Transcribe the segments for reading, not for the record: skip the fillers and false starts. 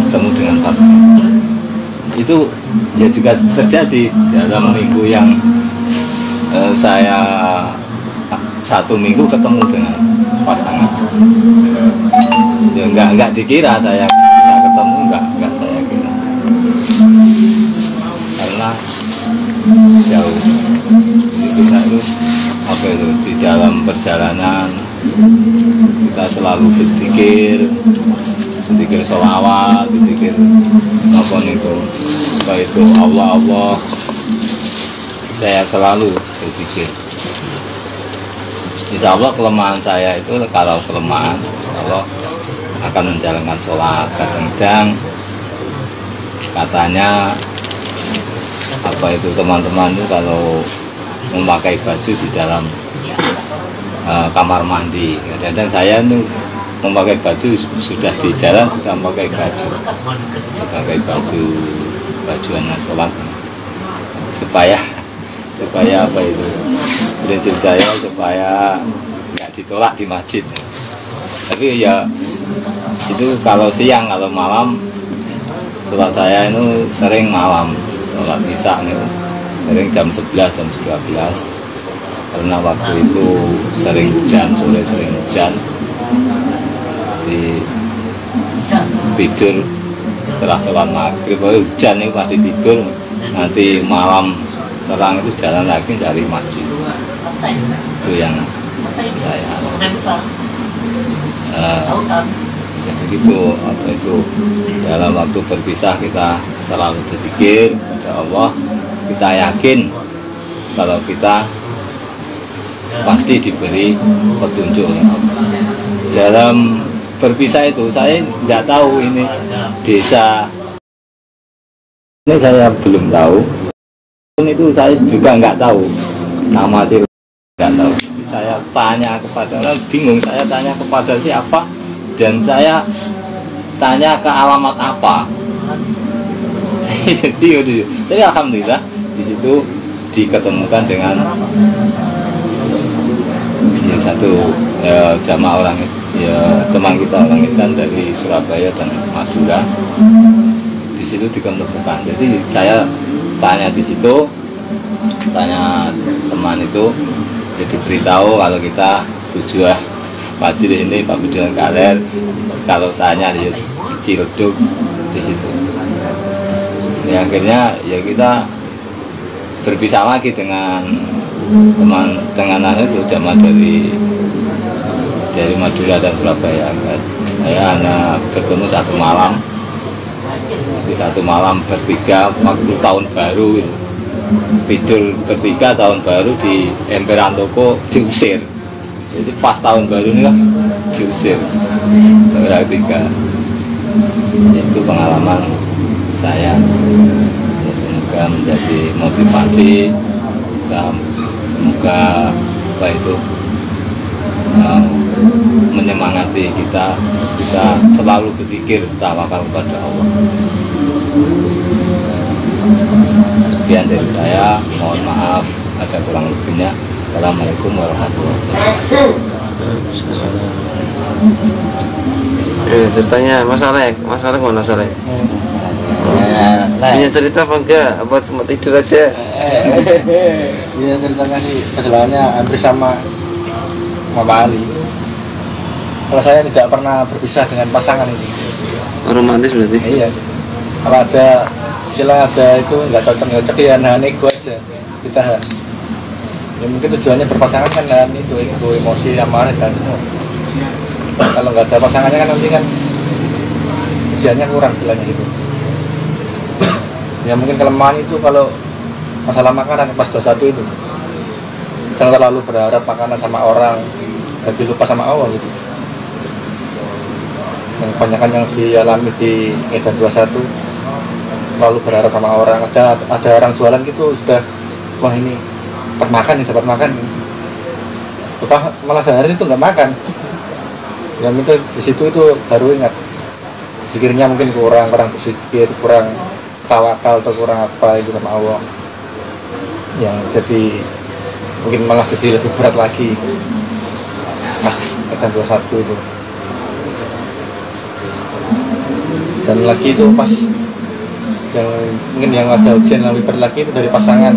ketemu dengan pasangan. Itu ya juga terjadi dalam minggu yang saya 1 minggu ketemu dengan pasangan. Ya enggak dikira saya bisa ketemu, enggak saya kira, karena jauh. Jadi kita itu di dalam perjalanan kita selalu berpikir sholawat, berpikir apa itu, apa itu Allah. Saya selalu berpikir. Insya Allah kelemahan saya itu, kalau kelemahan insya Allah akan menjalankan sholat. Kadang-kadang katanya apa itu, teman-teman itu kalau memakai baju di dalam kamar mandi, kadang-kadang saya itu memakai baju sudah di jalan, sudah memakai baju bajuannya sholat, supaya apa itu, prinsip saya supaya nggak ditolak di masjid. Tapi ya itu kalau siang, kalau malam sholat saya itu sering malam, sholat isya itu sering jam 11, jam 12, karena waktu itu sering hujan, sore sering hujan. Tidur setelah sholat maghrib, hujan itu masih tidur, nanti malam terang itu jalan lagi dari masjid. Itu yang saya ya begitu. Apa itu, dalam waktu berpisah kita selalu berpikir pada Allah, kita yakin kalau kita pasti diberi petunjuk. Dalam berpisah itu saya tidak tahu ini desa ini, saya belum tahu. Itu saya juga nggak tahu nama sih, nggak tahu. Saya tanya kepada, bingung, saya tanya kepada siapa dan saya tanya ke alamat apa. Saya sedih. Jadi alhamdulillah di situ diketemukan dengan satu jamaah orang, ya teman kita orang Intan dari Surabaya dan Madura. Di situ diketemukan. Jadi saya tanya di situ, tanya teman itu, jadi beritahu kalau kita tujuan Fajri ini Pak Bidan Kaler, kalau tanya di Ciledug di situ. Ya akhirnya ya kita berpisah lagi dengan teman itu jamaah dari Madura dan Surabaya. Saya hanya bertemu satu malam. Di satu malam bertiga waktu tahun baru, tidur bertiga tahun baru di emperan toko diusir. Jadi pas tahun baru ini kan diusir bertiga. Itu pengalaman saya. Ya, semoga menjadi motivasi. Semoga apa itu menyemangati kita selalu berpikir tawakal kepada Allah. Sekian dari saya, mohon maaf ada kurang lebihnya. Assalamualaikum warahmatullahi wabarakatuh. Ceritanya Mas Alek mana Mas Alek? Punya cerita apa enggak? Apa cuma tidur aja? Iya, ceritanya sih perjalanannya hampir sama Pak Ali. Kalau saya tidak pernah berpisah dengan pasangan ini. Romantis berarti? Iya. Kalau ada istilah itu nggak cocok ya, nah ego aja kita. Ya mungkin tujuannya berpasangan kan itu emosi, amarah dan semua. Kalau nggak ada pasangannya kan nanti kan ujiannya kurang istilahnya gitu. Ya mungkin kelemahan itu kalau masalah makanan pas 21 itu, jangan terlalu berharap makanan sama orang, jadi lupa sama Allah gitu. Yang kebanyakan yang dialami di Edan 21 terlalu berharap sama orang. Ada orang jualan gitu sudah, wah ini dapat makan, lupa malah sehari itu nggak makan. Yang itu di situ itu baru ingat zikirnya mungkin kurang berpikir, kurang tawakal atau kurang apa itu sama Allah, yang jadi mungkin malah jadi lebih berat lagi. Edan 21 itu Dan lagi itu pas yang mungkin yang ada ujian yang libur lagi itu dari pasangan,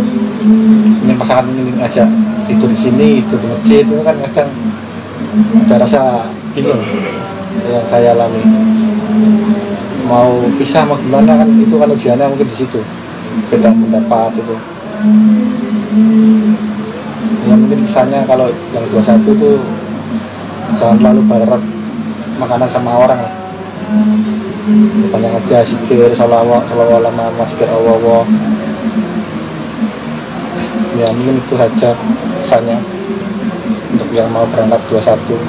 ini pasangan ini ngajak tidur di sini, itu di masjid, itu kan kadang ada rasa bingung yang saya alami, mau pisah mau gimana kan, itu kan ujiannya mungkin di situ, beda pendapat itu. Ya mungkin misalnya kalau yang 21 itu jangan terlalu berharap makanan sama orang lah. Banyak aja zikir, sholawat lama, zikir Allah. Ya mungkin itu saja pesannya untuk yang mau berangkat 21.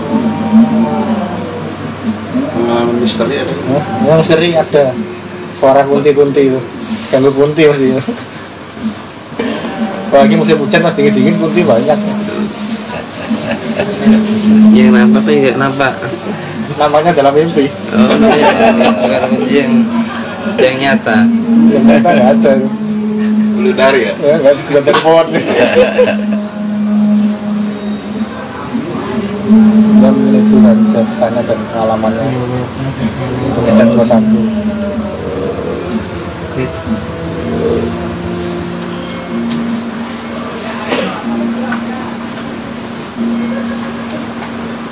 Pengalaman misteri ada? Yang misteri ada, suara kunti-kunti itu, ganggu kunti pasti. Apalagi musim hujan pas dingin-dingin kunti banyak. Yang nampak apa yang nampak? Namanya dalam mimpi. Oh, bukan kunci yang nyata. Yang nyata nggak ada. Bulu dari ya? Ya nggak dari pohon. Dan itu saja pesannya dan pengalamannya untuk Medan 21.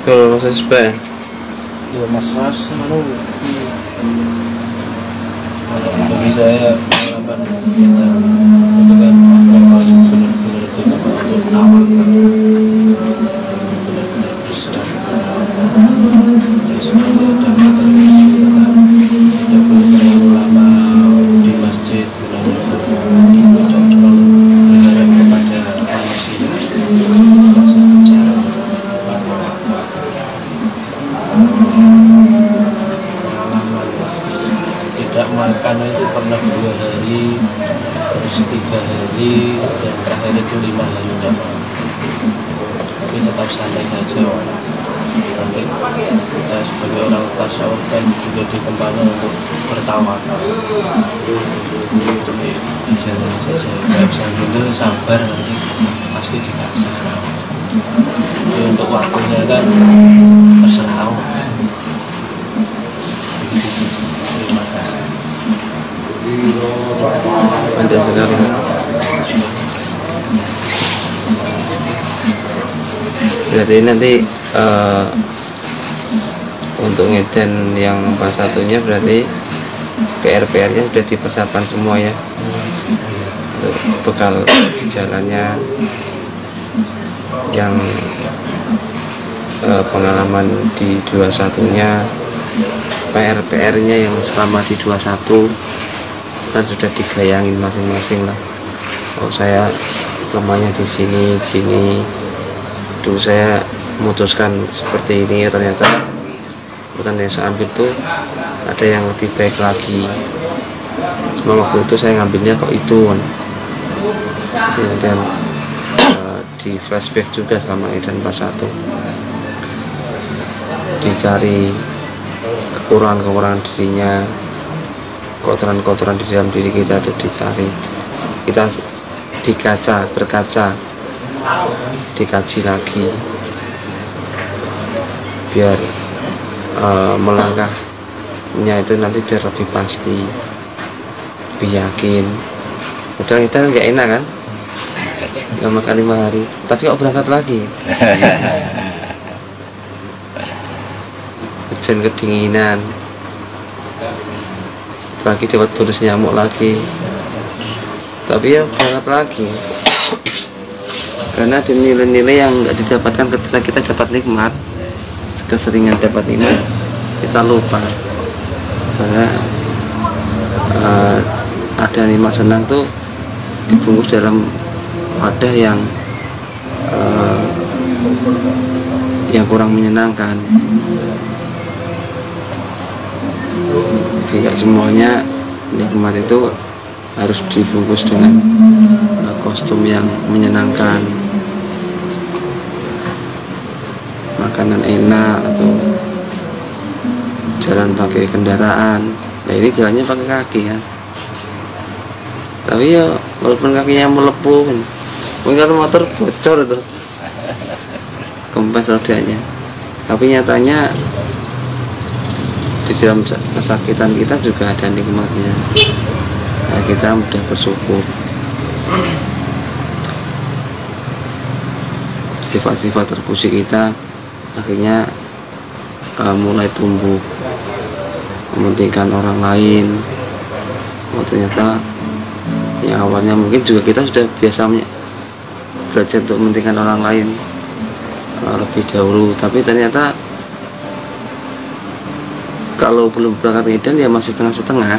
Kalau Mas SB Ya Mas Manu. Bagi saya pengalaman kita itu kan benar-benar itu untuk awal kan benar-benar berserah terus kalau ada tidak perlu terlalu lama di masjid tidak terlalu berharap kepada manusia tidak secara tidak makan itu pernah 2 hari, terus 3 hari, dan terakhir itu 5 hari udah makan. Tapi tetap santai saja. Nanti kita sebagai orang tasawuf kan juga ditempatkan untuk bertawakal. Jadi dijalani saja. Gak sambil sabar, nanti pasti dikasih. Jadi untuk waktunya kan terserah Allah. Terima kasih. panjang sekali. Berarti nanti untuk ngeden yang pas satunya berarti PR-nya sudah dipersiapkan semua ya, untuk bekal di jalannya yang pengalaman di 21-nya, PR-nya yang selama di 21 kan sudah digayangin masing-masing lah. Oh saya lemahnya di sini. Dulu saya memutuskan seperti ini, ternyata keputusan yang saya ambil tuh ada yang lebih baik lagi. Cuma waktu itu saya ngambilnya kok itu kan. Dan di flashback juga selama Edan pas 1 dicari kekurangan dirinya, kotoran di dalam diri kita itu dicari, kita berkaca, dikaji lagi biar melangkahnya itu nanti biar lebih pasti, lebih yakin. Padahal kita nggak enak kan, nggak makan 5 hari, tapi kok berangkat lagi. Hujan kedinginan, lagi dapat bonus nyamuk lagi, tapi ya berangkat lagi. Karena ada nilai-nilai yang nggak didapatkan ketika kita dapat nikmat, keseringan dapat nikmat kita lupa. Karena ada nikmat senang tuh dibungkus dalam wadah yang kurang menyenangkan. Tidak semuanya nikmat itu harus dibungkus dengan kostum yang menyenangkan, makanan enak, atau jalan pakai kendaraan. Nah ini jalannya pakai kaki kan, tapi ya walaupun kakinya melepuh kan, mungkin kalau motor bocor itu kempes rodanya, tapi nyatanya di dalam kesakitan kita juga ada nikmatnya. Nah, kita mudah bersyukur. Sifat-sifat terpuji kita akhirnya mulai tumbuh, mementingkan orang lain. Oh, ternyata yang awalnya mungkin juga kita sudah biasa belajar untuk mementingkan orang lain lebih dahulu, tapi ternyata kalau belum berangkat ngedan ya masih setengah-setengah.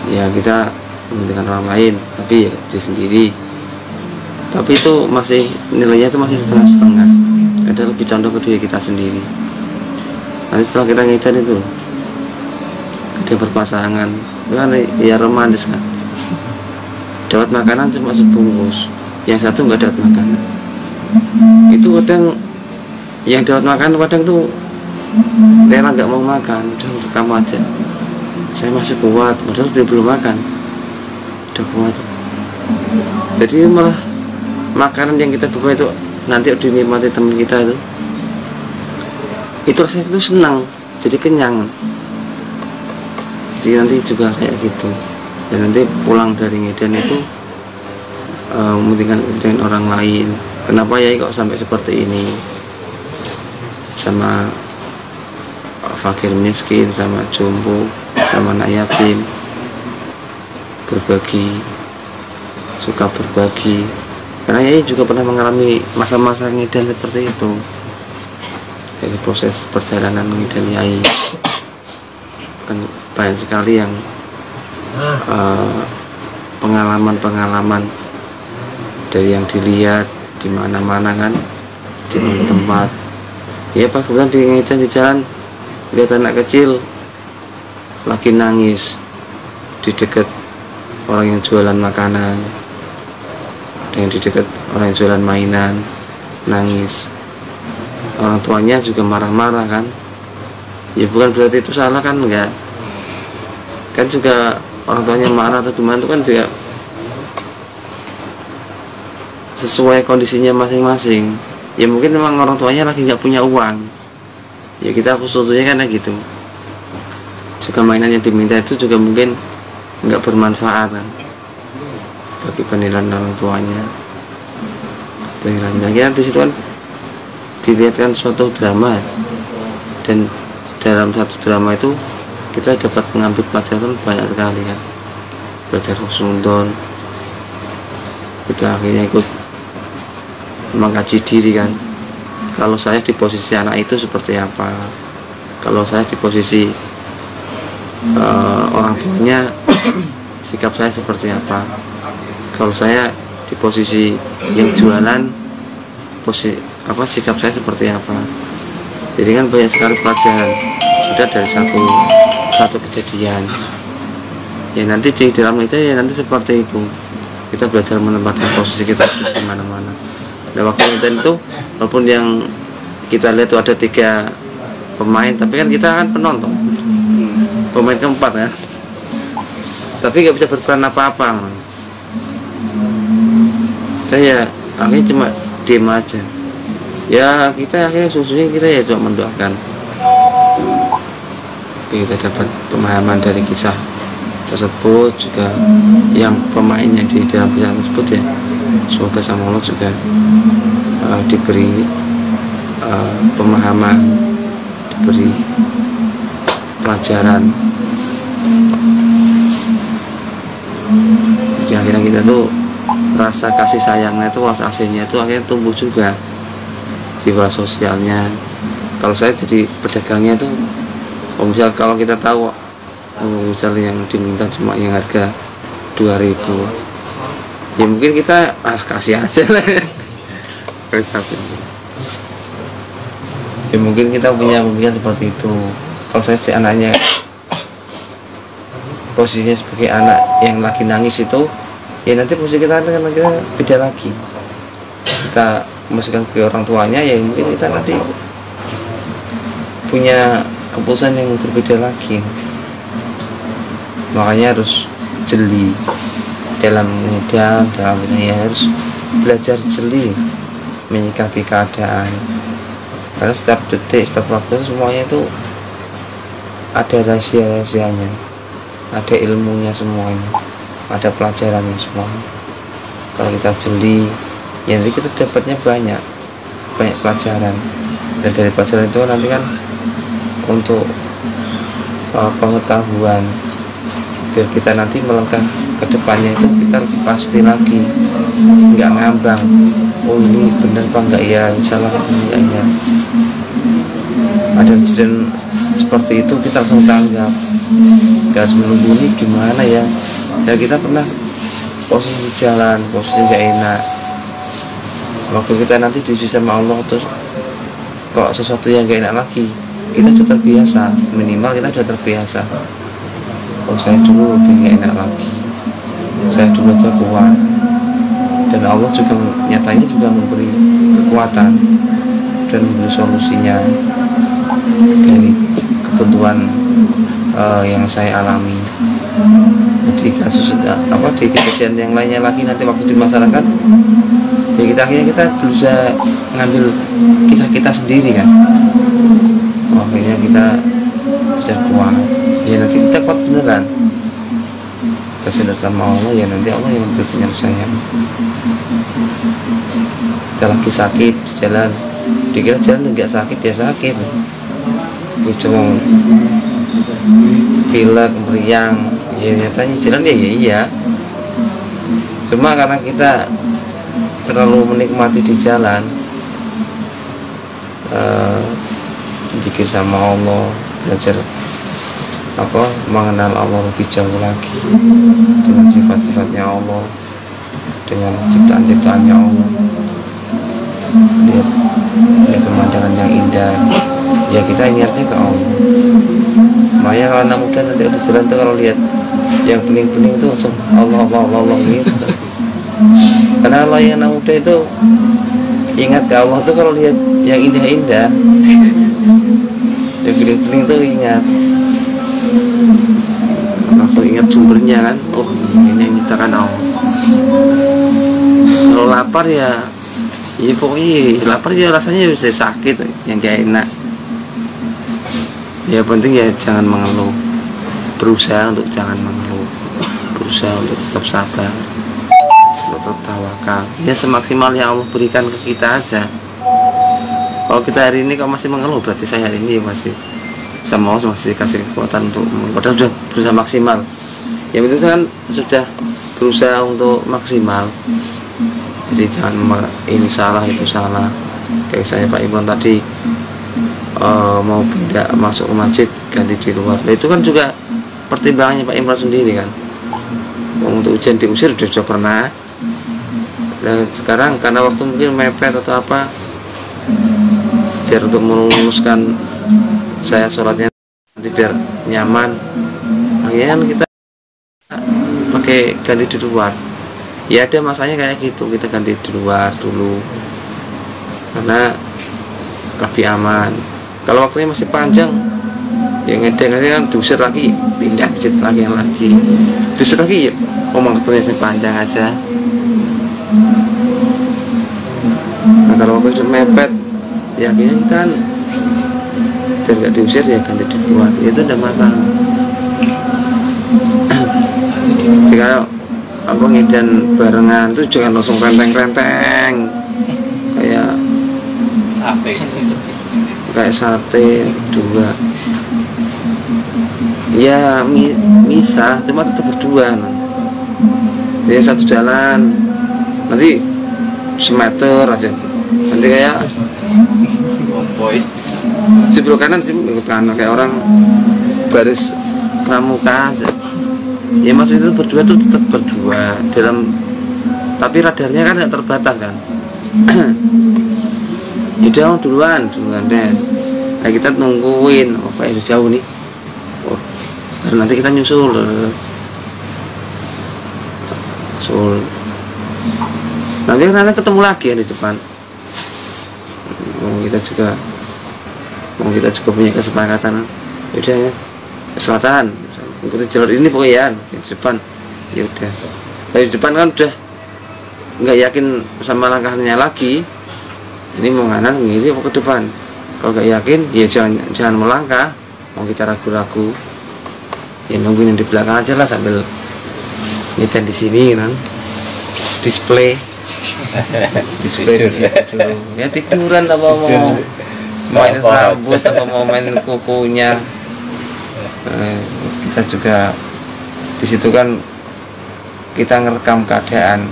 Ya kita mementingkan orang lain, tapi ya diri sendiri. Tapi itu masih nilainya itu masih setengah-setengah. Ada lebih condong ke diri kita sendiri. Nanti setelah kita ngedan itu ada berpasangan, kan ya romantis kan. Dapat makanan cuma sebungkus, yang satu nggak dapat makanan. Itu kadang yang dapat makan kadang tuh rela nggak mau makan, udah kamu aja, saya masih kuat, padahal dia belum makan, udah kuat. Jadi malah makanan yang kita bawa itu nanti dinikmati teman kita itu rasanya itu senang, jadi kenyang. Jadi nanti juga kayak gitu. Dan nanti pulang dari ngedan itu mementingkan orang lain. Kenapa ya kok sampai seperti ini? Sama fakir miskin, sama jompo, sama anak yatim, berbagi, suka berbagi. Karena Yai juga pernah mengalami masa-masa ngedan seperti itu. Dari proses perjalanan ngedan Yai kan banyak sekali yang pengalaman-pengalaman dari yang dilihat di mana-mana kan, di tempat. Ya pas kemudian di ngedan di jalan lihat anak kecil lagi nangis di dekat orang yang jualan makanan, yang di dekat orang yang jualan mainan, nangis. Orang tuanya juga marah-marah kan. Ya bukan berarti itu salah kan, enggak. Kan juga orang tuanya marah atau gimana itu kan juga sesuai kondisinya masing-masing. Ya mungkin memang orang tuanya lagi nggak punya uang. Ya kita khususnya kan gitu. Juga mainan yang diminta itu juga mungkin nggak bermanfaat kan bagi penilaian orang tuanya. Penilaian di situ kan dilihatkan suatu drama, dan dalam satu drama itu kita dapat mengambil pelajaran banyak sekali kan. Belajar husnudon, kita akhirnya ikut mengkaji diri kan. Kalau saya di posisi anak itu seperti apa, kalau saya di posisi orang tuanya sikap saya seperti apa, kalau saya di posisi yang jualan sikap saya seperti apa. Jadi kan banyak sekali pelajaran udah dari satu kejadian. Ya nanti di dalam itu ya nanti seperti itu kita belajar menempatkan posisi kita di mana-mana. Dan waktu itu walaupun yang kita lihat itu ada 3 pemain, tapi kan kita kan penonton, pemain keempat kan, tapi nggak bisa berperan apa-apa. Saya akhirnya cuma diem aja. Ya kita akhirnya susunya kita ya cuma mendoakan kita dapat pemahaman dari kisah tersebut, juga yang pemainnya di dalam kisah tersebut ya semoga sama Allah juga diberi pemahaman, diberi pelajaran. Jadi akhirnya kita tuh rasa kasih sayangnya itu, rasa aslinya itu akhirnya tumbuh juga, jiwa sosialnya. Kalau saya jadi pedagangnya itu, misal kalau kita tahu misal yang diminta cuma yang harga 2.000, ya mungkin kita kasih aja lah. Ya mungkin kita punya pemikiran seperti itu. Kalau saya si anaknya posisinya sebagai anak yang lagi nangis itu, ya nanti posisi kita beda lagi. Kita masukkan ke orang tuanya, ya mungkin kita nanti punya keputusan yang berbeda lagi. Makanya harus jeli dalam medan, harus belajar jeli menyikapi keadaan. Karena setiap detik, setiap waktu semuanya itu ada rahasia-rahasianya, ada ilmunya semuanya, ada pelajarannya semuanya. Kalau kita jeli, ya nanti kita dapatnya banyak pelajaran, dan dari pelajaran itu nanti kan untuk pengetahuan, biar kita nanti melangkah ke depannya itu kita lebih pasti lagi, nggak ngambang, oh ini benar apa enggak ya, salah enggak ya. Ada kejadian seperti itu kita langsung tanggap, nggak harus menunggu ini gimana ya. Ya kita pernah posisi jalan, posisi nggak enak, waktu kita nanti diuji sama Allah terus kok sesuatu yang nggak enak lagi, kita sudah terbiasa, minimal kita sudah terbiasa. Oh saya dulu lebih nggak enak lagi, saya dulu aja kuat, dan Allah juga nyatanya juga memberi kekuatan dan memberi solusinya dari kebutuhan yang saya alami. Di kasus di kejadian yang lainnya lagi nanti waktu di masyarakat, ya kita akhirnya kita berusaha ngambil kisah kita sendiri kan. Akhirnya kita bisa kuat, ya nanti kita kuat beneran, kita sadar sama Allah, ya nanti Allah yang memberi penyelesaian. Kita lagi sakit di jalan, dikira jalan enggak sakit, ya sakit, cuma pilek, meriang, ya nyatanya jalan ya iya. Cuma karena kita terlalu menikmati di jalan, zikir sama Allah, belajar mengenal Allah lebih jauh lagi, dengan sifat-sifatnya Allah, dengan ciptaan-ciptaannya Allah, lihat pemandangan yang indah, ya kita ingatnya ke Allah. Makanya kalau anak muda nanti di jalan tuh kalau lihat yang bening-bening itu langsung Allah gitu. Karena Allah yang anak muda itu ingat ke Allah tuh kalau lihat yang indah-indah, yang bening-bening tuh ingat, langsung ingat sumbernya kan. Oh ini yang kita kan Allah. Kalau lapar ya pokoknya lapar ya rasanya bisa sakit, yang gak enak. Ya penting ya jangan mengeluh, berusaha untuk jangan mengeluh, berusaha untuk tetap sabar, untuk tetap tawakal. Ya semaksimal yang Allah berikan ke kita aja. Kalau kita hari ini kalau masih mengeluh, berarti saya hari ini ya masih sama Allah masih dikasih kekuatan untuk padahal sudah berusaha maksimal. Yang itu kan sudah berusaha untuk maksimal. Jadi jangan ini salah itu salah. Kayak saya Pak Imran tadi, mau pindah masuk ke masjid ganti di luar. Nah, itu kan juga pertimbangannya Pak Imran sendiri kan. Untuk ujian diusir sudah pernah. Dan sekarang karena waktu mungkin mepet atau apa, biar untuk meluluskan saya sholatnya nanti biar nyaman, akhirnya kan kita pakai ganti di luar. Ya ada masanya kayak gitu, kita ganti di luar dulu karena lebih aman. Kalau waktunya masih panjang, yang ngedeng-ngedeng kan diusir lagi, pindah masjid lagi yang lagi, diusir lagi ya, waktunya masih panjang aja. Nah kalau waktu sudah mepet, ya akhirnya kita kan biar nggak diusir ya ganti di luar, itu udah masalah. Jadi kalau ngedan barengan tuh jangan langsung renteng-renteng kayak sate dua. Ya misah, cuma tetap berdua. Ya satu jalan, nanti semeter aja, nanti kayak sebelah kanan sebelah kanan kayak orang baris pramuka aja. Ya maksud itu berdua tuh tetap berdua dalam, tapi radarnya kan nggak terbatas kan. Udah duluan deh. Nah kita nungguin, oh kayak udah jauh nih. Oh, baru nanti kita nyusul. Nanti kan ketemu lagi ya di depan. Kita juga punya kesepakatan. Udah ya, ke selatan, ikuti jalur ini pokoknya di depan. Ya udah. Dari depan kan udah nggak yakin sama langkahnya lagi. Ini mau nganan ngiri apa ke depan. Kalau nggak yakin, ya jangan melangkah, mau kita ragu-ragu ya nungguin di belakang aja lah sambil nyetan di sini kan, display di situ dulu ya, tiduran apa mau main rambut apa mau main kukunya. Kita juga di situ kan kita ngerekam keadaan,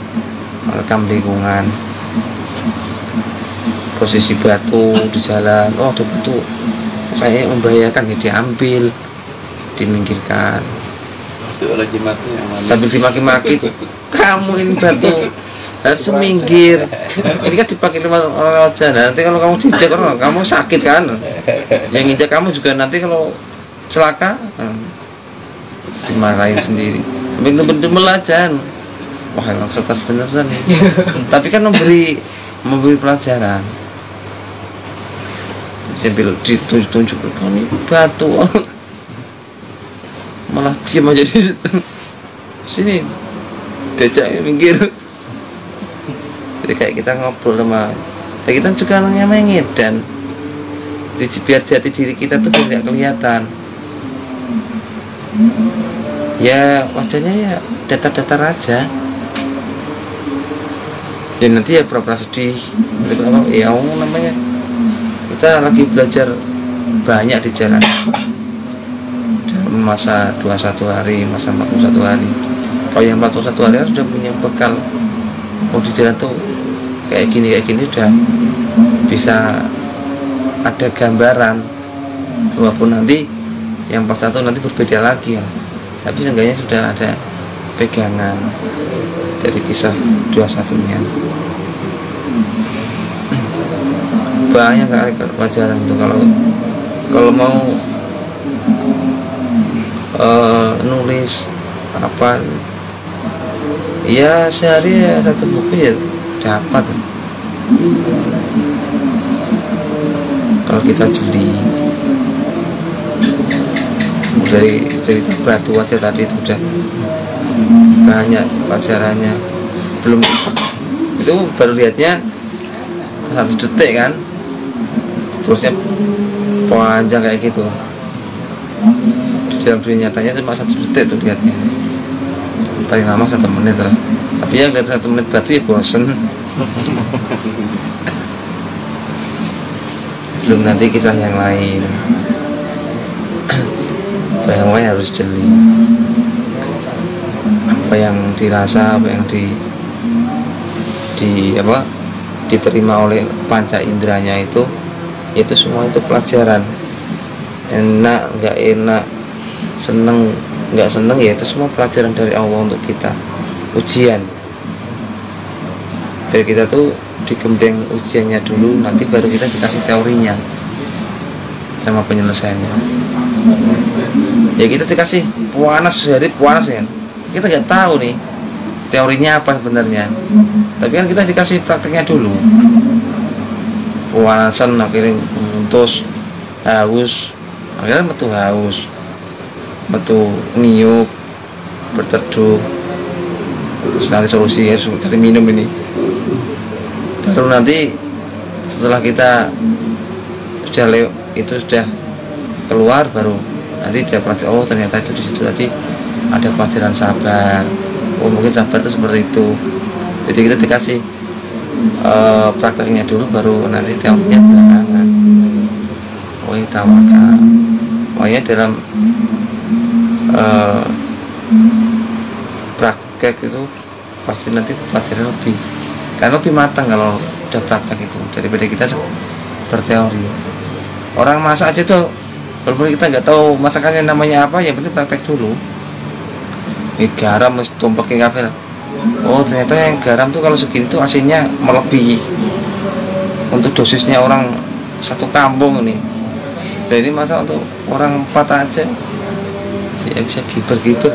merekam lingkungan, posisi batu di jalan, oh ada batu kayak membahayakan ya diambil, diminggirkan sambil dimaki-maki tuh, kamu ini batu harus minggir, ini kan dipakai orang lewat jalan, nanti kalau kamu diinjak orang kamu sakit kan, yang injak kamu juga nanti kalau celaka dimarahin sendiri. Bener-bener melajan, wah emang stres beneran nih. Tapi kan memberi pelajaran, sambil ditunjuk ini batu, malah diam aja di situ. Sini diajak minggir. Jadi kayak kita ngobrol sama, kita juga namanya dan biar jati diri kita tuh tidak kelihatan. Ya wajahnya ya datar-datar aja. Jadi nanti ya pura-pura sedih. Ya namanya kita lagi belajar banyak di jalan. Dalam masa 21 hari, masa 41 hari. Kalau yang 41 hari sudah punya bekal. Oh di jalan tuh kayak gini sudah bisa ada gambaran. Walaupun nanti yang 41 nanti berbeda lagi ya. Tapi seenggaknya sudah ada pegangan dari kisah 21-nya. Banyak kali pelajaran itu kalau mau nulis apa ya sehari ya satu buku ya dapat. Kalau kita jeli dari batu aja tadi itu udah banyak pelajarannya. Belum itu baru lihatnya 1 detik kan, terusnya panjang kayak gitu. Di dalam dunia nyatanya cuma 1 detik tuh lihatnya, paling lama 1 menit lah. Tapi yang lihat 1 menit batu ya bosen. Belum nanti kisah yang lain. Bayangnya harus jeli. Apa yang dirasa, apa yang diterima oleh panca inderanya itu semua itu pelajaran. Enak, nggak enak, seneng, nggak seneng ya itu semua pelajaran dari Allah untuk kita. Ujian. Biar kita tuh digembleng ujiannya dulu, nanti baru kita dikasih teorinya sama penyelesaiannya. Ya kita dikasih panas sehari panas ya, kita nggak tahu nih teorinya apa sebenarnya, tapi kan kita dikasih prakteknya dulu. Pemanasan akhirnya muntus, haus, akhirnya metu niup, berteduh, terus cari solusi ya, cari minum ini. Baru nanti setelah kita sudah keluar, baru nanti dia praktek, oh ternyata itu di situ tadi ada pelajaran sabar. Oh mungkin sabar itu seperti itu. Jadi kita dikasih prakteknya dulu, baru nanti teorinya belakangan. Oh ini tawakal. Pokoknya dalam praktek itu pasti nanti pelajaran lebih matang kalau udah praktek itu daripada kita berteori. Orang masak aja tuh, walaupun kita nggak tahu masakannya namanya apa, yang penting praktek dulu. Garam mesti tumpekin kafe. Oh ternyata yang garam tuh kalau segini tuh asinnya melebihi untuk dosisnya orang 1 kampung ini. Dan ini masa untuk orang 4 aja ya bisa giber-giber.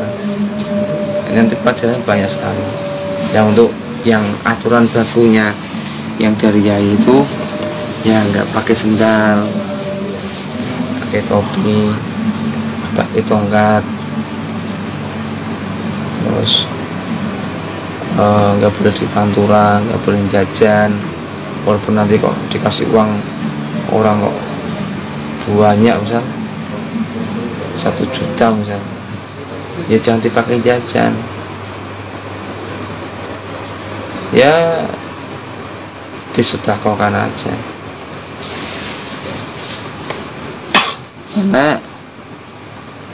Ini nanti pelajaran banyak sekali. Yang untuk yang aturan bakunya yang dari Yai itu ya nggak pakai sendal, pakai topi, pakai tongkat, terus nggak boleh di pantura, nggak boleh jajan, walaupun nanti kok dikasih uang orang kok banyak misal 1 juta misalnya, ya jangan dipakai jajan, ya disedekahkan aja. Karena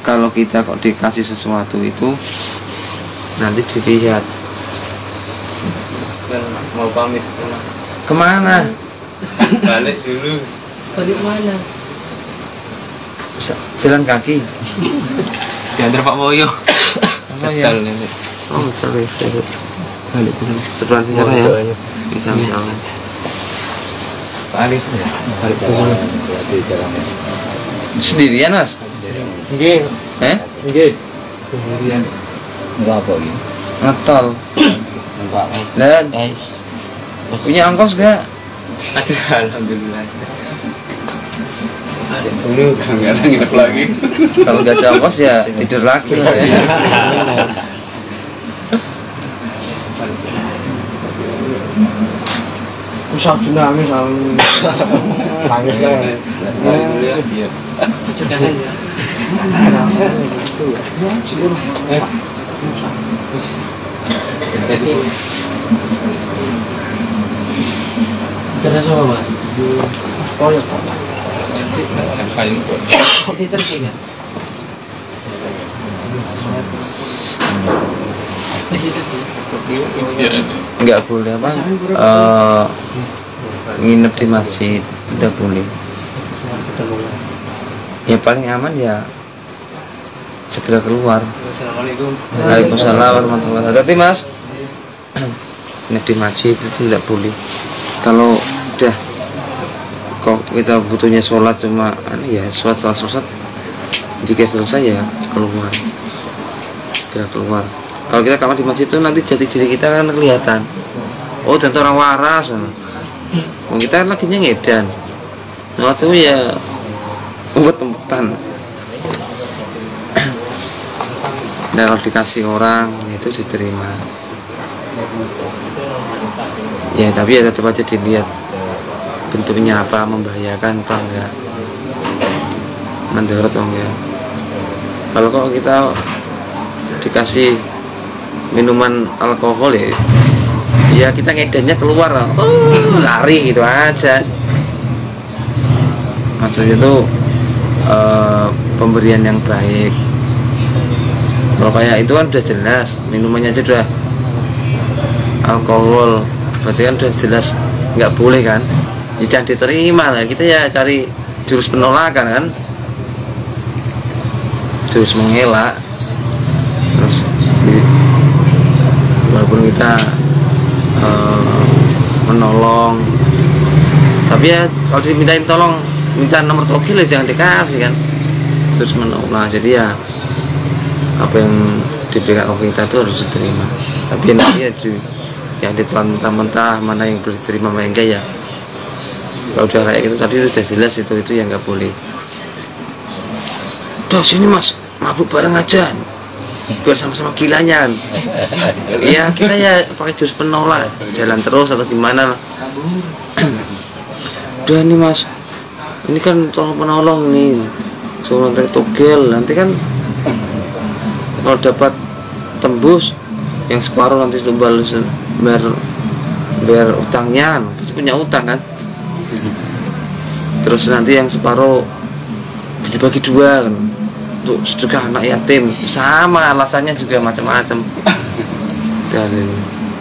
kalau kita kok dikasih sesuatu itu nanti dilihat. Mau pamit Kemana? balik dulu. Balik mana? Jalan kaki. Diantar Pak Moyo. Oh ya. Oh betul ya. Balik dulu. Sebelah sini ya. Bisa misalnya. Balik. Balik dulu. Berarti jalannya. Sendirian Mas? Nggih. Nggih. Kemudian enggak apa ini. Ngetol. Enggak. Lah punya ongkos gak? Ada alhamdulillah. Ada dulu enggak ada nginep lagi. Kalau gak ada ongkos ya tidur lagi lah ya. Usah nangis nangis lah. Iya. Terus apa, Pak? Oh ya, Pak. Ini terkini. Nggak boleh apa? Nginep di masjid udah boleh. Ya paling aman ya segera keluar. Assalamualaikum. Waalaikumsalam warahmatullahi wabarakatuh. Hati Mas. Nginep di masjid itu tidak boleh. Kalau udah kok kita butuhnya sholat cuma ya sholat jika selesai ya keluar, segera keluar. Kalau kita kamar di masjid itu nanti jati diri kita kan kelihatan. Oh tentu orang waras. Kita kan lagi ngedan. Waktu ya umpet-umpetan. Dan kalau dikasih orang itu diterima. Ya tapi ya tetap aja dilihat bentuknya apa, membahayakan apa enggak, mendarat atau enggak. Kalau kok kita dikasih minuman alkohol ya kita ngedannya keluar, lari gitu aja. Maksudnya itu pemberian yang baik. Kalau kayak itu kan udah jelas minumannya aja udah alkohol, berarti kan udah jelas nggak boleh kan, ya jangan diterima lah. Kita ya cari jurus penolakan kan, jurus mengelak. Terus walaupun kita menolong, tapi ya kalau dimintain tolong, minta nomor togel ya jangan dikasih kan, terus menolak. Jadi ya apa yang diberikan oleh kita itu harus diterima, tapi nanti ya yang ditelan mentah-mentah, mana yang boleh diterima mana yang enggak ya. Kalau udah kayak gitu tadi udah jelas itu yang nggak boleh. Udah sini Mas, mabuk bareng aja biar sama-sama gilanya kan. Ya kita ya pakai jurus penolak, jalan terus atau gimana. Udah nih Mas, ini kan tolong penolong nih, so nanti togel, nanti kan kalau dapat tembus yang separuh nanti coba biar utangnya, pasti punya utang kan. Terus nanti yang separuh dibagi 2 kan, untuk sedekah anak yatim, sama alasannya juga macam-macam. Dan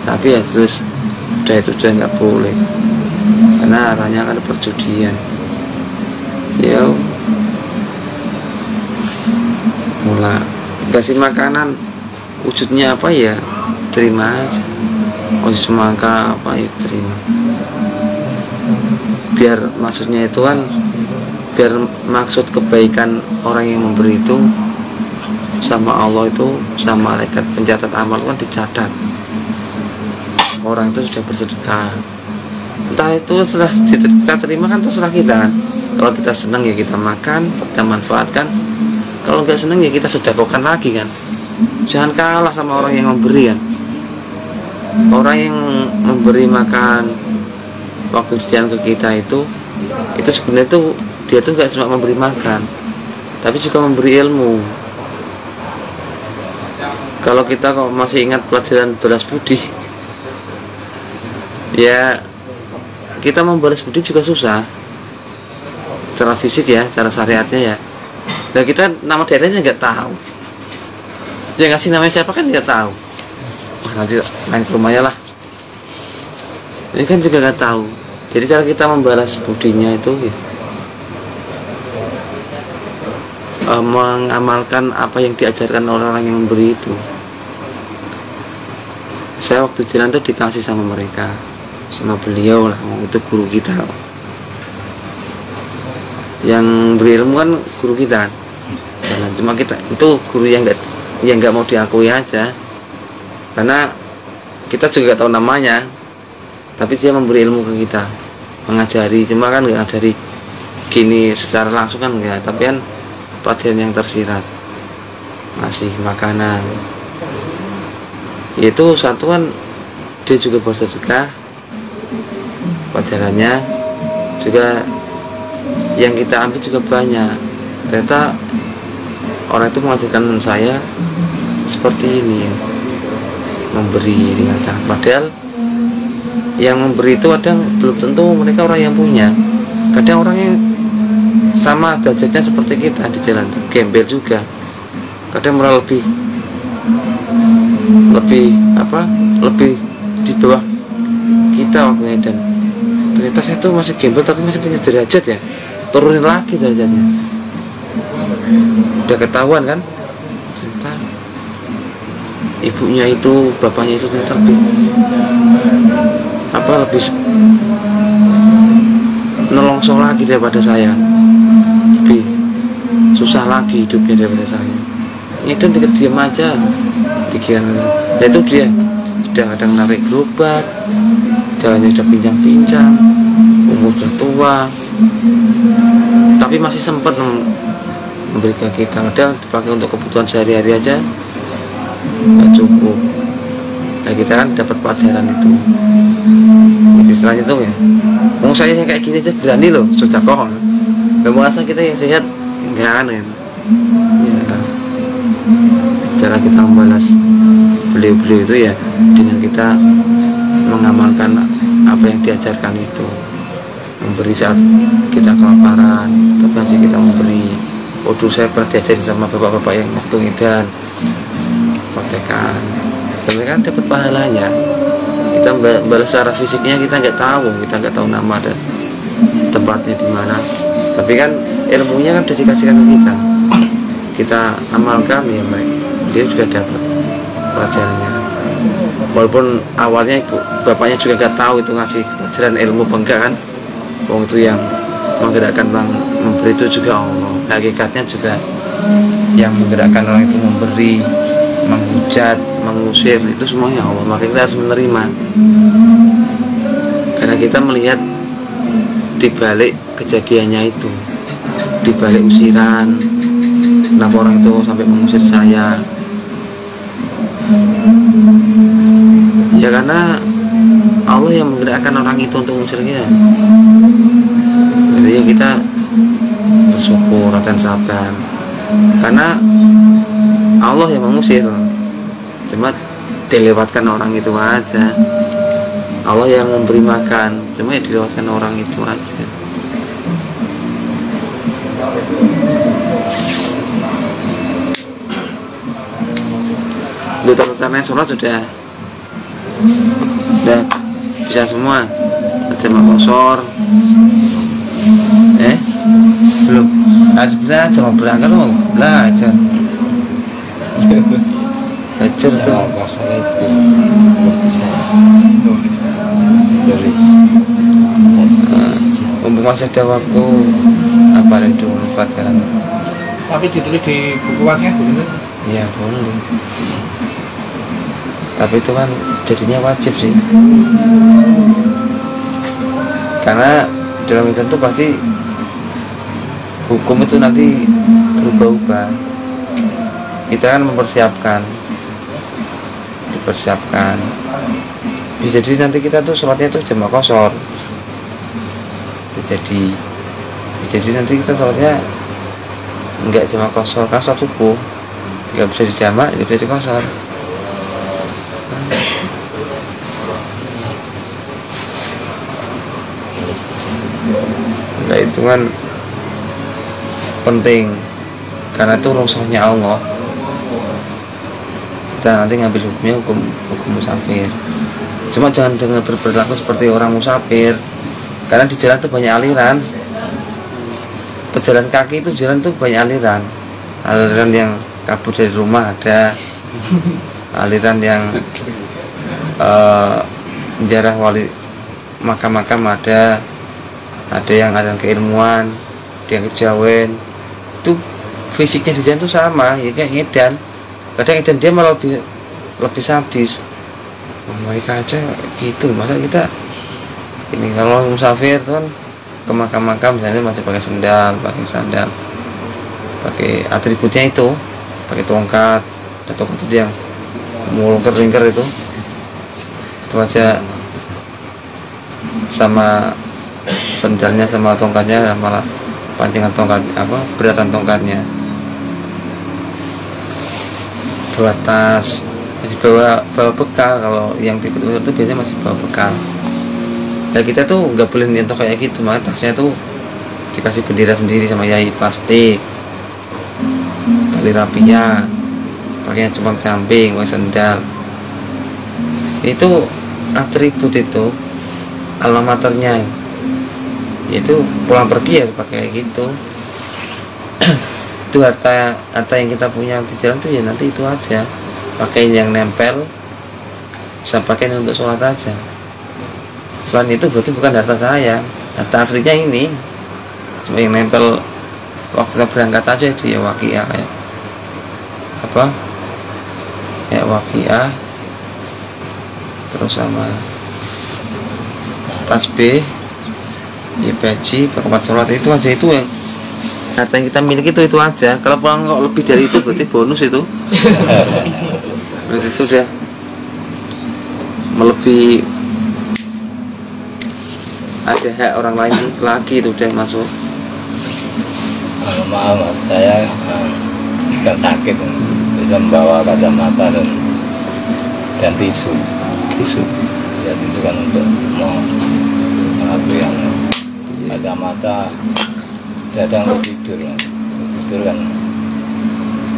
tapi ya terus udah nggak boleh, karena arahnya kan perjudian. Ya mulai kasih makanan wujudnya apa ya terima aja. Oh semangka apa ya terima, biar maksudnya itu kan biar maksud kebaikan orang yang memberi itu sama Allah itu sama malaikat pencatat amal itu kan dicatat orang itu sudah bersedekah. Entah itu setelah kita terima kan terserah kita kan. Kalau kita senang ya kita makan, kita manfaatkan. Kalau nggak senang ya kita sedekahkan lagi kan. Jangan kalah sama orang yang memberi kan. Orang yang memberi makan waktu jalan ke kita itu sebenarnya tuh dia tuh nggak cuma memberi makan, tapi juga memberi ilmu. Kalau kita kok masih ingat pelajaran balas budi, ya kita membalas budi juga susah cara fisik ya, cara syariatnya ya. Nah kita nama daerahnya nggak tahu, yang ngasih namanya siapa kan nggak tahu. Wah, nanti main ke rumahnya lah, ini kan juga nggak tahu. Jadi cara kita membalas budinya itu ya, mengamalkan apa yang diajarkan orang-orang yang memberi itu. Saya waktu jalan tuh dikasih sama mereka, sama beliau lah, itu guru kita. Yang berilmu kan guru kita kan. Jalan cuma kita itu guru yang nggak mau diakui aja, karena kita juga nggak tahu namanya, tapi dia memberi ilmu ke kita, mengajari. Cuma kan nggak ngajari gini secara langsung kan enggak, tapi kan pelajaran yang tersirat, ngasih makanan. Itu satuan dia juga bersedekah, pelajarannya juga yang kita ambil juga banyak. Ternyata orang itu mengajarkan saya seperti ini, memberi dengan tangan. Padahal yang memberi itu kadang belum tentu mereka orang yang punya. Kadang orang yang sama derajatnya seperti kita di jalan, gembel juga. Kadang mereka lebih di bawah kita waktunya, dan ternyata saya tuh masih gembel tapi masih punya derajat ya, turunin lagi derajatnya. Udah ketahuan kan, ternyata ibunya itu, bapaknya itu ternyata lebih nelongso lagi daripada saya, lebih susah lagi hidupnya daripada saya. Ya dan tinggal diam aja pikiran. Ya itu dia sudah kadang narik gerobak, jalannya sudah pincang-pincang, umur sudah tua, tapi masih sempat memberikan kita. Padahal dipakai untuk kebutuhan sehari-hari aja nggak cukup. Nah kita kan dapat pelajaran itu. Istilahnya tuh ya, mau saya yang kayak gini aja berani loh, sudah kohon. Gak merasa kita yang sehat, enggak kan? Ya, cara kita membalas beliau-beliau itu ya dengan kita mengamalkan apa yang diajarkan itu, memberi saat kita kelaparan, tapi masih kita memberi. Dulu saya pernah diajarin sama bapak-bapak yang waktu ngidan praktekan, tapi kan dapat pahalanya. Kita balas secara fisiknya kita nggak tahu nama dan tempatnya di mana, tapi kan ilmunya kan sudah dikasihkan ke kita amalkan ya, dia juga dapat pelajarannya. Walaupun awalnya bapaknya juga nggak tahu itu ngasih pelajaran ilmu enggak kan, wong itu yang menggerakkan orang memberi itu juga Allah. Hakikatnya juga yang menggerakkan orang itu memberi, menghujat, mengusir, itu semuanya Allah. Maka kita harus menerima, karena kita melihat di balik kejadiannya itu, di balik usiran, kenapa orang itu sampai mengusir saya. Ya karena Allah yang menggerakkan orang itu untuk mengusir kita. Jadi ya kita bersyukur dan sabar, karena Allah yang mengusir, cuma dilewatkan orang itu aja. Allah yang memberi makan, cuma ya dilewatkan orang itu aja. Duta-dutanya sholat sudah bisa semua. Jamaah kosor belum harus belajar, mau berangkat mau belajar tuh. Mumpung masih ada waktu, apa yang dulu pelajaran. Tapi ditulis di buku waknya boleh? Iya boleh, tapi itu kan jadinya wajib sih, karena dalam itu pasti hukum itu nanti berubah-ubah. Kita kan dipersiapkan. Bisa jadi nanti kita tuh sholatnya tuh jamaah kosor. Bisa jadi nanti kita sholatnya enggak jamak kosor, kan sholat subuh nggak bisa dijamak, nggak bisa dikosor. Nah itu kan penting karena itu rusuhnya Allah. Kita nanti ngambil hukumnya hukum musafir. Cuma jangan dengan berperilaku seperti orang musafir, karena di jalan itu banyak aliran. Pejalan kaki itu jalan itu banyak aliran. Aliran yang kabur dari rumah ada, aliran yang menjarah wali makam-makam ada yang aliran keilmuan, ada yang kejawen. Itu fisiknya di jalan itu sama, ya kayak edan. Kadang edan dia malah lebih sadis. Mereka aja gitu, masa kita ini kalau musafir tuh kan ke makam-makam misalnya masih pakai sandal, pakai atributnya itu, pakai tongkat, ada tongkat itu yang melingkar itu aja, sama sandalnya sama tongkatnya malah pancingan tongkat beratan tongkatnya. Bawa tas, masih bawa bekal. Kalau yang tipe itu biasanya masih bawa bekal. Ya kita tuh nggak boleh nyentuh kayak gitu, makanya tasnya tuh dikasih bendera sendiri sama yai, plastik, tali rapia, pakainya cuma camping, pakai sandal. Itu atribut, itu alma maternya. Itu pulang pergi ya pakai gitu. Itu harta yang kita punya di jalan tuh ya nanti itu aja, pakai yang nempel, bisa pakai untuk sholat aja. Selain itu berarti bukan harta saya, harta aslinya ini cuma yang nempel waktu kita berangkat aja. Itu ya waqiah, kayak waqiah, terus sama tasbih, ya peci, perangkat sholat, itu aja. Itu yang harta yang kita miliki itu aja. Kalau pulang kok lebih dari itu berarti bonus itu. Berarti itu udah melebihi, ada hak orang lain lagi, itu udah masuk. Maaf mas, saya kan sakit, bisa membawa kacamata dan tisu. Ya tisu kan untuk mau yang kacamata. Kadang tidur kan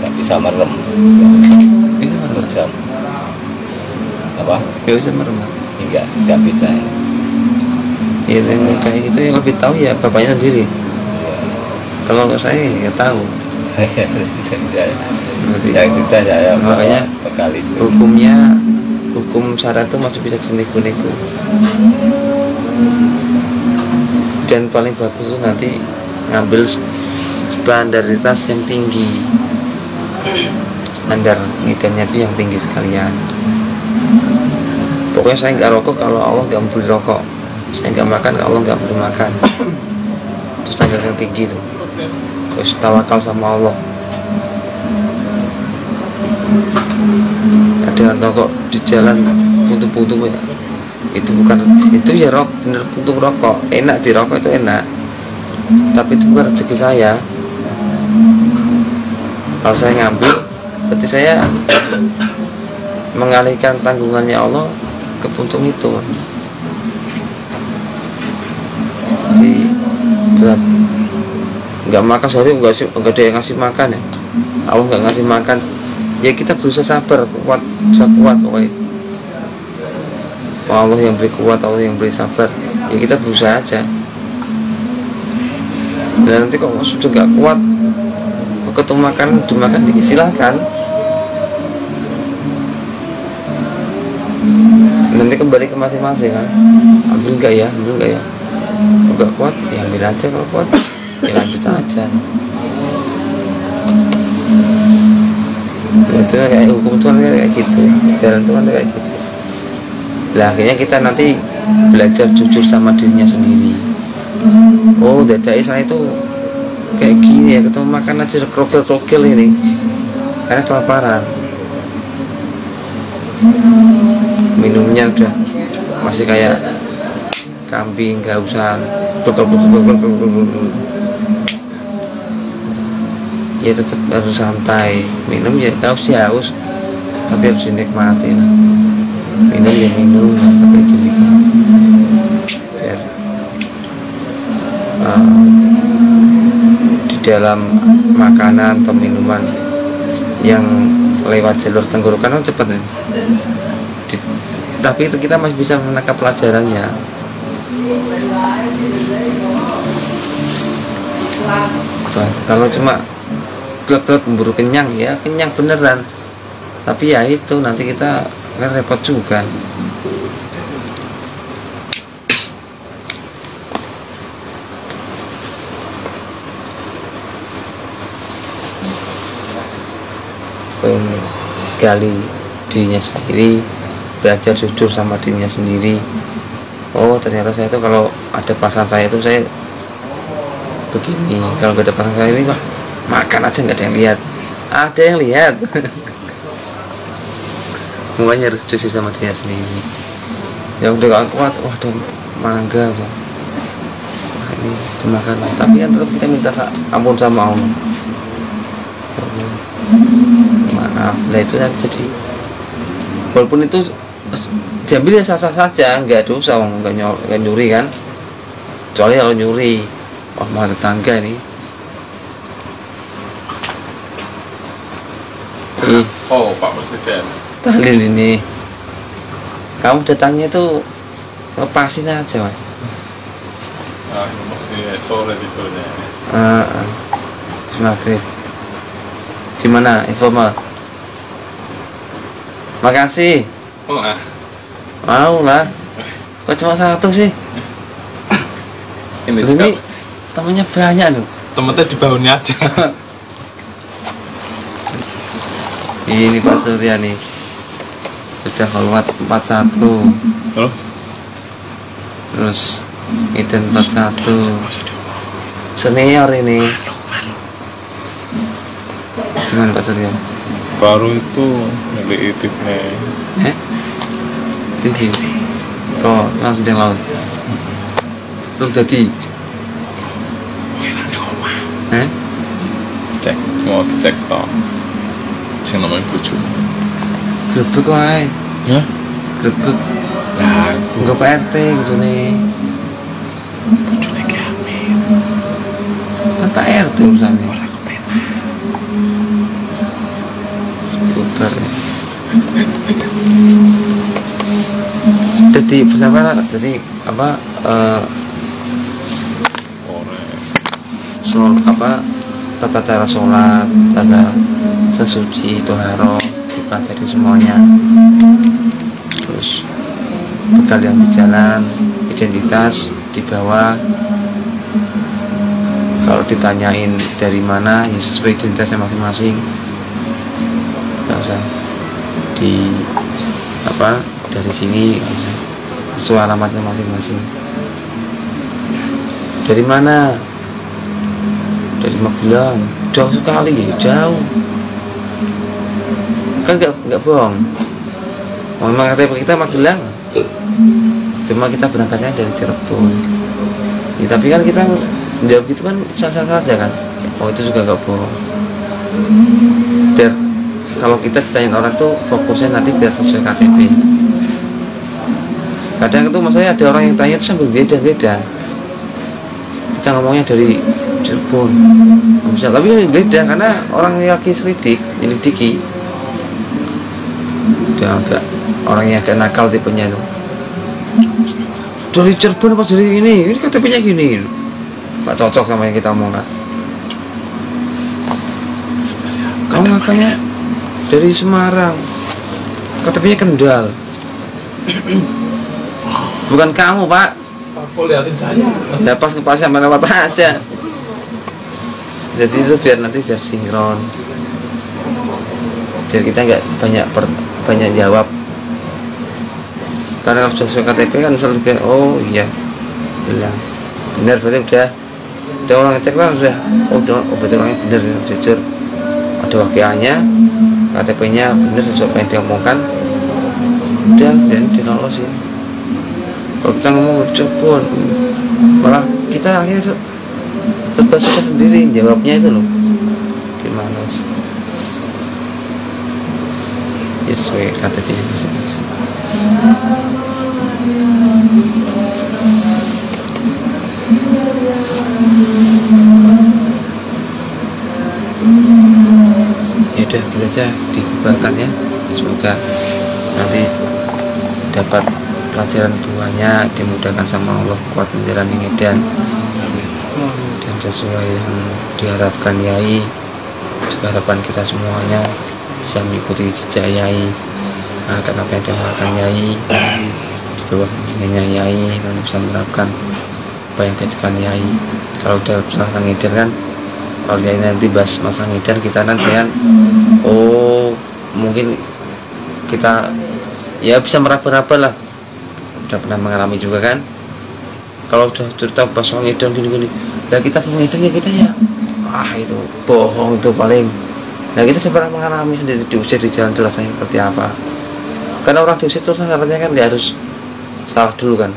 nggak bisa merem. Ini merem jam apa? Nggak bisa merem. Nggak bisa. Ya yang kayak gitu yang lebih tahu ya bapaknya sendiri. Kalau nggak saya nggak tahu. Yang sudah saya makanya bekal itu. Hukum syarat itu masih bisa dinego-nego. Dan paling bagus itu nanti ngambil standaritas yang tinggi, standar ngidannya itu yang tinggi sekalian. Pokoknya saya nggak rokok kalau Allah nggak memberi rokok, saya nggak makan kalau Allah nggak memberi makan. Itu standar yang tinggi tuh. Terus tawakal sama Allah. Ada rokok di jalan puntung-puntung ya, itu bukan, itu ya bener puntung rokok, enak di rokok itu enak, tapi itu bukan rezeki saya. Kalau saya ngambil berarti saya mengalihkan tanggungannya Allah ke puntung itu. Jadi berat, nggak makan sehari nggak ada yang ngasih makan ya, Allah nggak ngasih makan ya, kita berusaha sabar, bisa kuat pokoknya. Allah yang beri kuat, Allah yang beri sabar, ya kita berusaha aja. Dan nanti kalau sudah nggak kuat, ketemu makan dimakan, silakan. Nanti kembali ke masing-masing kan, ambil nggak ya, kalau nggak kuat ya ambil aja, kalau kuat ya lanjut aja. Itu kayak hukum Tuhan kayak gitu, jalan Tuhan kayak gitu. Lah akhirnya kita nanti belajar jujur sama dirinya sendiri. Oh, dadai saya itu kayak gini ya, ketemu makan aja krokil ini karena kelaparan. Minumnya udah masih kayak kambing, gausan. ya tetap harus santai, minum ya haus tapi harus dinikmati lah. Minum ya minum tapi harus dinikmati biar di dalam makanan atau minuman yang lewat jalur tenggorokan kan cepat ya. Tapi itu kita masih bisa menangkap pelajarannya. Kalau cuma glek-glek buru kenyang ya kenyang beneran, tapi ya itu nanti kita kan repot juga. Gali dirinya sendiri, belajar jujur sama dirinya sendiri. Oh ternyata saya itu kalau ada pasangan saya itu saya begini, kalau gak ada pasangan saya ini wah makan aja nggak ada yang lihat, ada yang lihat. Semuanya harus jujur sama dirinya sendiri. Ya udah gak kuat, wah ada mangga wah ini dimakan, tapi kan tetap kita minta ampun sama Allah. Maaf, nah itu yang jadi walaupun itu diambil ya sah-sah saja, nggak dosa, nggak nyuri kan, kecuali kalau nyuri, wah mau tetangga ini. Oh Pak Presiden, Tahlil ini, kamu datangnya tuh ngepasin aja Mas. ini mesti sore tidurnya. Maghrib. Gimana info mal? Makasih. Oh Mau lah. Kok cuma satu sih? ini Loh, juga ini temennya banyak loh. temennya di baunya aja. Ini Pak Surya nih sudah keluar 41. Oh, Terus Iden 41. Senior ini. Gimana Pak Surya? baru itu milik tipnya. Tinggi. Kok langsung di laut. Lu tadi. Cek, mau dicek toh. Sing namanya bojo. Grebek wae. Ya? Grebek. Lah, Enggak Pak RT gitu nih. bojone ki amin. Kan Pak RT urusannya. Seputar ya. Jadi pesawat jadi apa tata cara sholat, tata sesuci, toharo, dipelajari semuanya. Terus bekal yang di jalan, identitas dibawa. Kalau ditanyain dari mana, ya sesuai identitasnya masing-masing. Nggak usah di dari sini, nggak usah. Sesuai alamatnya masing-masing. Dari mana? Dari Magelang. Jauh sekali ya, jauh. Kan nggak bohong. Memang kita Magelang. Cuma kita berangkatnya dari Cirebon. Ya, tapi kan kita jawab itu kan sah-sah saja kan. Oh itu juga nggak bohong. Biar kalau kita ditanyain orang tuh fokusnya nanti biar sesuai KTP. Kadang itu maksudnya ada orang yang tanya itu sambil beda-beda. Kita ngomongnya dari Cirebon, bisa, tapi beda karena orang yang lagi nyelidiki. Dia agak orang yang agak nakal tipenya itu. Dari Cirebon apa dari ini KTP-nya gini, nggak cocok sama yang kita omongkan. Kamu ngakaknya dari Semarang, KTP-nya Kendal. Bukan kamu Pak. Aku liatin saya. Ya pas ngepasnya mana lewat aja. Jadi itu biar sinkron. Biar kita nggak banyak jawab. Karena kalau sesuai KTP kan misalnya kayak oh iya bilang benar berarti udah orang ngecek lah sudah berarti orangnya benar jujur, ada wakilannya, KTP-nya benar sesuai apa yang diomongkan, udah dan dinolos ya. Kalau kita ngomong Cirebon malah kita akhirnya serba susah sendiri jawabnya itu loh. ya sesuai KTP-nya masing-masing. Ya udah gitu aja, dibubarkan ya. Semoga nanti dapat pelajaran buahnya, dimudahkan sama Allah, kuat menjalani medan dan sesuai yang diharapkan Yai. Juga harapan kita semuanya bisa mengikuti jejak Yai, akan apa yang diharapkan Yai, di bawah bimbingannya Yai nanti bisa menerapkan apa yang diajarkan Yai. Kalau udah masalah ngidar kan, kalau Yai nanti bahas masalah ngidar, kita nanti kan oh mungkin kita ya bisa meraba-raba lah, udah pernah mengalami juga kan. Kalau udah cerita pasang edan gini-gini, nah kita pengedan ya kita ya itu bohong itu paling. Nah kita sudah pernah mengalami sendiri, diusir di jalan itu rasanya seperti apa. Karena orang diusir terus rasanya kan dia harus salah dulu kan,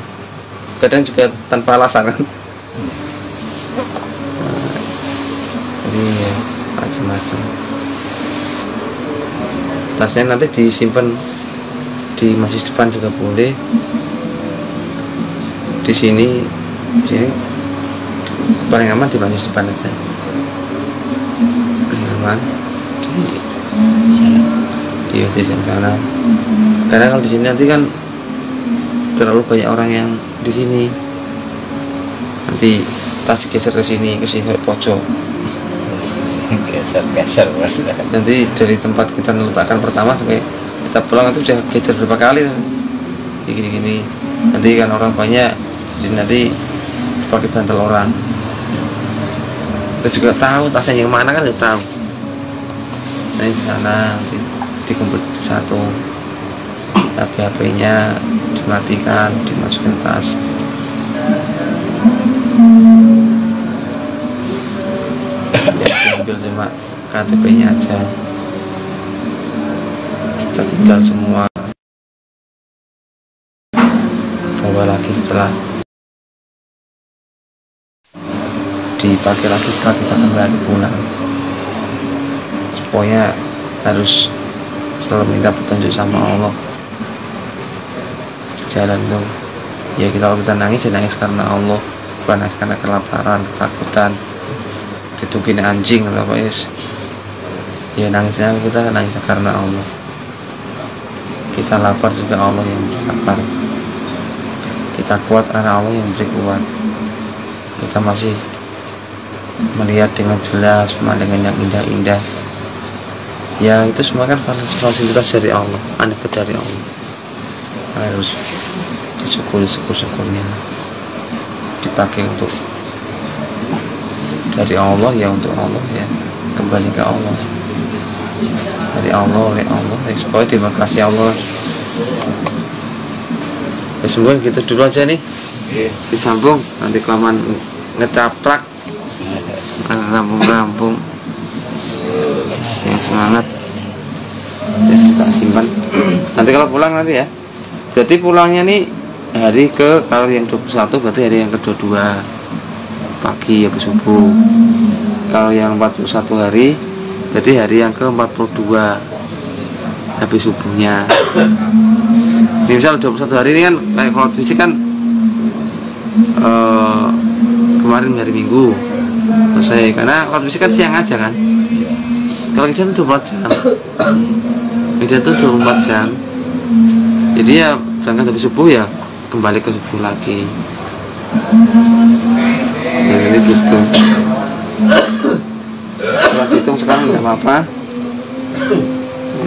kadang juga tanpa alasan kan. Ini ya macam-macam. Tasnya nanti disimpan di masjid depan juga boleh. Di sini paling aman di masjid depan aja. Paling aman di sana. Karena kalau di sini nanti kan terlalu banyak orang yang di sini. Nanti tas geser ke sini pojok. Geser mas. Nanti dari tempat kita meletakkan pertama sampai kita pulang itu udah geser berapa kali gini. Nanti kan orang banyak, jadi nanti pakai bantal orang. Kita juga tahu tasnya yang mana kan nggak tahu. Nah di sana nanti dikumpul jadi satu, HP-nya dimatikan, dimasukin tas. Ya diambil cuma KTP-nya aja. Kita tinggal semua bawa lagi setelah dipakai lagi setelah kita kembali pulang. Pokoknya harus selalu minta petunjuk sama Allah di jalan tuh. Ya kalau kita nangis, ya nangis karena Allah, bukan nangis karena kelaparan, ketakutan, ditungguin anjing atau apa ya nangisnya kita nangis karena Allah. Kita lapar juga Allah yang lapar, kita kuat karena Allah yang beri kuat. Kita masih melihat dengan jelas pemandangan yang indah-indah, ya itu semua kan fasilitas dari Allah, anugerah dari Allah. Harus disyukuri syukur-syukurnya, dipakai untuk dari Allah, ya untuk Allah, ya kembali ke Allah, dari Allah, oleh Allah, ya supaya demokrasi Allah. Ya semua gitu dulu aja nih, disambung nanti kelamaan ngecaprak rampung-rampung. Yang semangat ya kita simpan nanti kalau pulang nanti ya. Berarti pulangnya nih hari ke, kalau yang 21 berarti hari yang ke-22 pagi habis subuh. Kalau yang 41 hari berarti hari yang ke-42 habis subuhnya. Ini misal 21 hari ini kan kayak kalau fisik kan kemarin hari Minggu selesai, karena waktu fisik kan siang aja kan. Kalau kita itu 24 jam, kita itu 24 jam. Jadi ya berangkat habis subuh ya kembali ke subuh lagi. Ya jadi gitu. Kalau dihitung sekarang nggak apa-apa.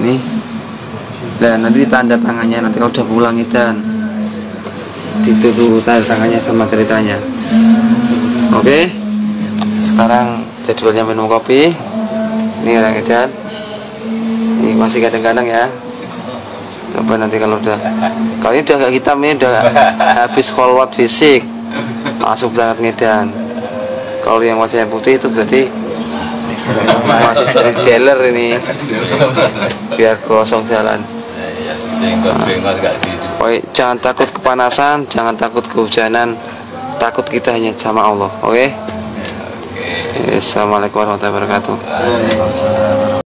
Ini. Dan nanti tanda tangannya nanti kalau udah pulang dan dituduh tanda tangannya sama ceritanya. Oke. Sekarang jadwalnya minum kopi. Ini orang edan. Ini masih kadang-kadang ya. Coba nanti kalau udah, kalau ini udah nggak hitam, ini udah habis kolwat fisik, langsung berangkat ngedan. Kalau yang wajahnya putih itu berarti masih dari dealer ini, biar kosong jalan. Jangan takut kepanasan, jangan takut kehujanan, takut kita hanya sama Allah. Oke? Assalamualaikum warahmatullahi wabarakatuh.